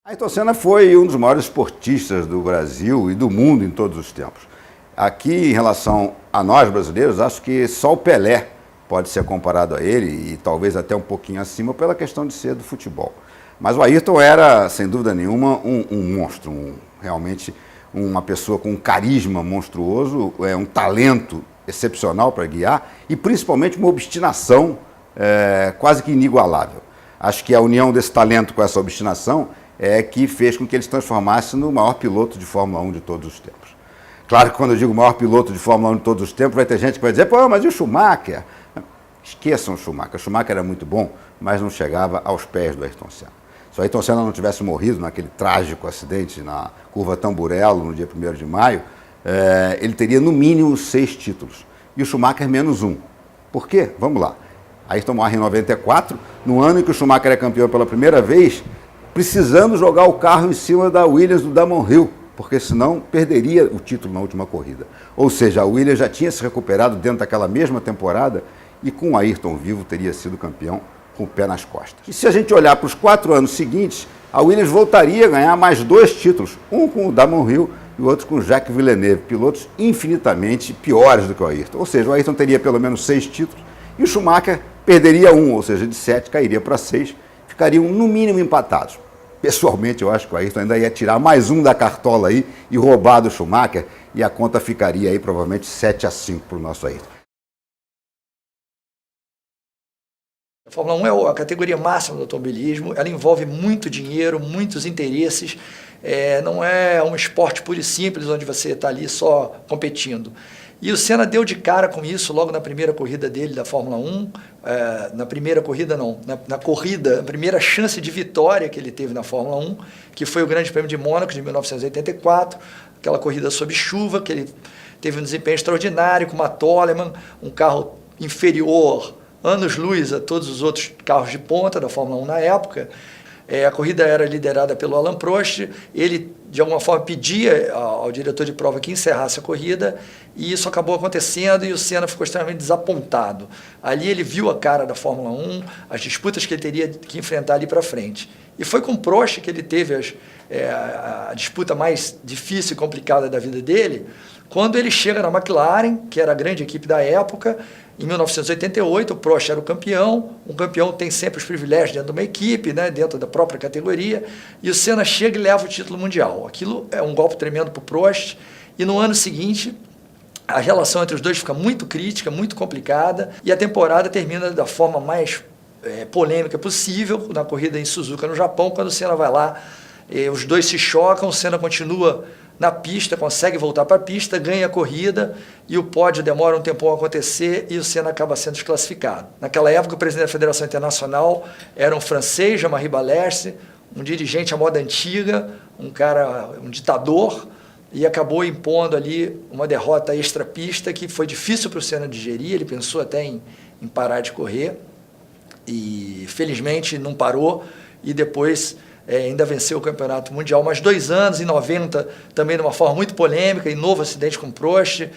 Ayrton Senna foi um dos maiores esportistas do Brasil e do mundo em todos os tempos. Aqui, em relação a nós brasileiros, acho que só o Pelé pode ser comparado a ele, e talvez até um pouquinho acima, pela questão de ser do futebol. Mas o Ayrton era, sem dúvida nenhuma, um monstro, realmente uma pessoa com um carisma monstruoso, um talento excepcional para guiar e principalmente uma obstinação quase que inigualável. Acho que a união desse talento com essa obstinação que fez com que ele se transformasse no maior piloto de Fórmula 1 de todos os tempos. Claro que quando eu digo maior piloto de Fórmula 1 de todos os tempos, vai ter gente que vai dizer, pô, mas e o Schumacher? Esqueçam o Schumacher. O Schumacher era muito bom, mas não chegava aos pés do Ayrton Senna. Se o Ayrton Senna não tivesse morrido naquele trágico acidente na curva Tamburello, no dia 1º de maio, ele teria no mínimo 6 títulos. E o Schumacher menos 1. Por quê? Vamos lá. Ayrton morre em 94, no ano em que o Schumacher é campeão pela primeira vez, precisando jogar o carro em cima da Williams do Damon Hill, porque senão perderia o título na última corrida. Ou seja, a Williams já tinha se recuperado dentro daquela mesma temporada e com o Ayrton vivo teria sido campeão com o pé nas costas. E se a gente olhar para os 4 anos seguintes, a Williams voltaria a ganhar mais 2 títulos, um com o Damon Hill e o outro com o Jacques Villeneuve, pilotos infinitamente piores do que o Ayrton. Ou seja, o Ayrton teria pelo menos 6 títulos e o Schumacher perderia 1, ou seja, de 7 cairia para 6, ficariam no mínimo empatados. Pessoalmente, eu acho que o Ayrton ainda ia tirar mais um da cartola aí e roubar do Schumacher, e a conta ficaria aí provavelmente 7-5 para o nosso Ayrton. A Fórmula 1 é a categoria máxima do automobilismo, ela envolve muito dinheiro, muitos interesses, não é um esporte puro e simples onde você está ali só competindo. E o Senna deu de cara com isso logo na primeira corrida dele da Fórmula 1, na primeira corrida não, na corrida, a primeira chance de vitória que ele teve na Fórmula 1, que foi o Grande Prêmio de Mônaco de 1984, aquela corrida sob chuva, que ele teve um desempenho extraordinário com uma Toleman, um carro inferior anos-luz a todos os outros carros de ponta da Fórmula 1 na época. A corrida era liderada pelo Alain Prost, ele de alguma forma pedia ao diretor de prova que encerrasse a corrida e isso acabou acontecendo e o Senna ficou extremamente desapontado. Ali ele viu a cara da Fórmula 1, as disputas que ele teria que enfrentar ali para frente. E foi com Prost que ele teve a disputa mais difícil e complicada da vida dele, quando ele chega na McLaren, que era a grande equipe da época. Em 1988, o Prost era o campeão. Um campeão tem sempre os privilégios dentro de uma equipe, né, dentro da própria categoria, e o Senna chega e leva o título mundial. Aquilo é um golpe tremendo para o Prost, e no ano seguinte, a relação entre os dois fica muito crítica, muito complicada, e a temporada termina da forma mais polêmica possível, na corrida em Suzuka, no Japão, quando o Senna vai lá, os dois se chocam, o Senna continua na pista, consegue voltar para a pista, ganha a corrida e o pódio demora um tempão a acontecer e o Senna acaba sendo desclassificado. Naquela época, o presidente da Federação Internacional era um francês, Jean-Marie Balestre, um dirigente à moda antiga, um ditador, e acabou impondo ali uma derrota extra-pista que foi difícil para o Senna digerir, ele pensou até em parar de correr e felizmente não parou e depois ainda venceu o campeonato mundial, mas 2 anos, em 90, também de uma forma muito polêmica, e novo acidente com Prost,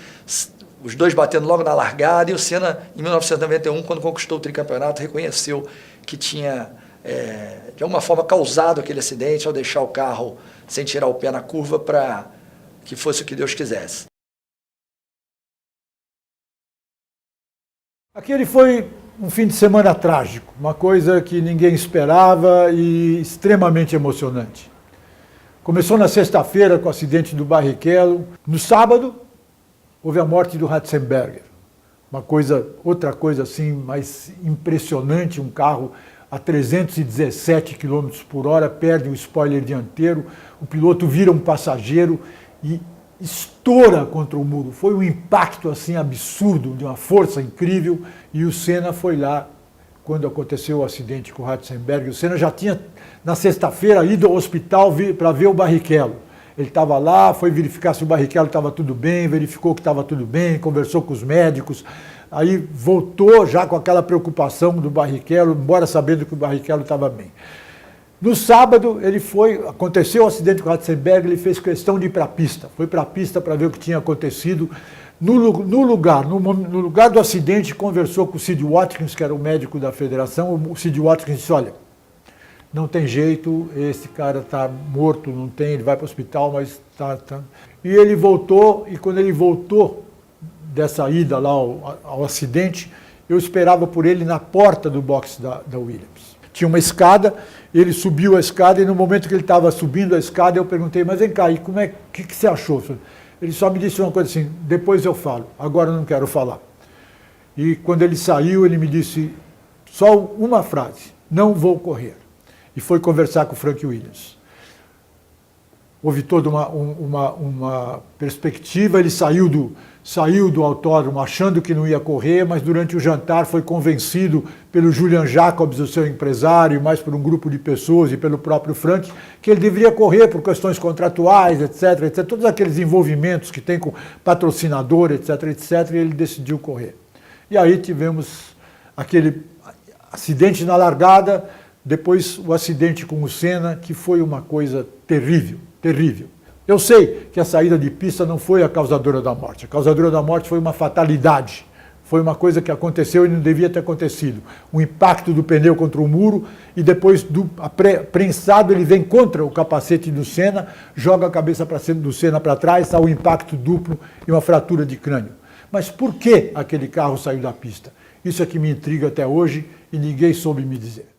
os dois batendo logo na largada, e o Senna, em 1991, quando conquistou o tricampeonato, reconheceu que tinha, de alguma forma, causado aquele acidente ao deixar o carro sem tirar o pé na curva para que fosse o que Deus quisesse. Aquele foi um fim de semana trágico, uma coisa que ninguém esperava e extremamente emocionante. Começou na sexta-feira com o acidente do Barrichello. No sábado, houve a morte do Ratzenberger. Outra coisa assim mais impressionante, um carro a 317 km por hora, perde o spoiler dianteiro, o piloto vira um passageiro e estoura contra o muro. Foi um impacto assim absurdo, de uma força incrível, e o Senna foi lá quando aconteceu o acidente com o Ratzenberger. O Senna já tinha, na sexta-feira, ido ao hospital para ver o Barrichello. Ele estava lá, foi verificar se o Barrichello estava tudo bem, verificou que estava tudo bem, conversou com os médicos, aí voltou já com aquela preocupação do Barrichello, embora sabendo que o Barrichello estava bem. No sábado, aconteceu o acidente com o Ratzenberger, ele fez questão de ir para a pista. Foi para a pista para ver o que tinha acontecido. No lugar do acidente, conversou com o Sid Watkins, que era o médico da federação. O Sid Watkins disse, olha, não tem jeito, esse cara está morto, não tem, ele vai para o hospital, mas está... E ele voltou, e quando ele voltou dessa ida lá ao acidente, eu esperava por ele na porta do boxe da Williams. Tinha uma escada, ele subiu a escada, e no momento que ele estava subindo a escada, eu perguntei, mas vem cá, e que você achou? Ele só me disse uma coisa assim, depois eu falo, agora eu não quero falar. E quando ele saiu, ele me disse só uma frase, não vou correr. E foi conversar com o Frank Williams. Houve toda uma perspectiva, ele saiu do autódromo achando que não ia correr, mas durante o jantar foi convencido pelo Julian Jacobs, o seu empresário, mais por um grupo de pessoas e pelo próprio Frank, que ele deveria correr por questões contratuais, etc, etc, todos aqueles envolvimentos que tem com patrocinador, etc, etc, e ele decidiu correr. E aí tivemos aquele acidente na largada, depois o acidente com o Senna, que foi uma coisa terrível, terrível. Eu sei que a saída de pista não foi a causadora da morte. A causadora da morte foi uma fatalidade. Foi uma coisa que aconteceu e não devia ter acontecido. O impacto do pneu contra o muro e depois, prensado, ele vem contra o capacete do Senna, joga a cabeça do Senna para trás, há um impacto duplo e uma fratura de crânio. Mas por que aquele carro saiu da pista? Isso é que me intriga até hoje e ninguém soube me dizer.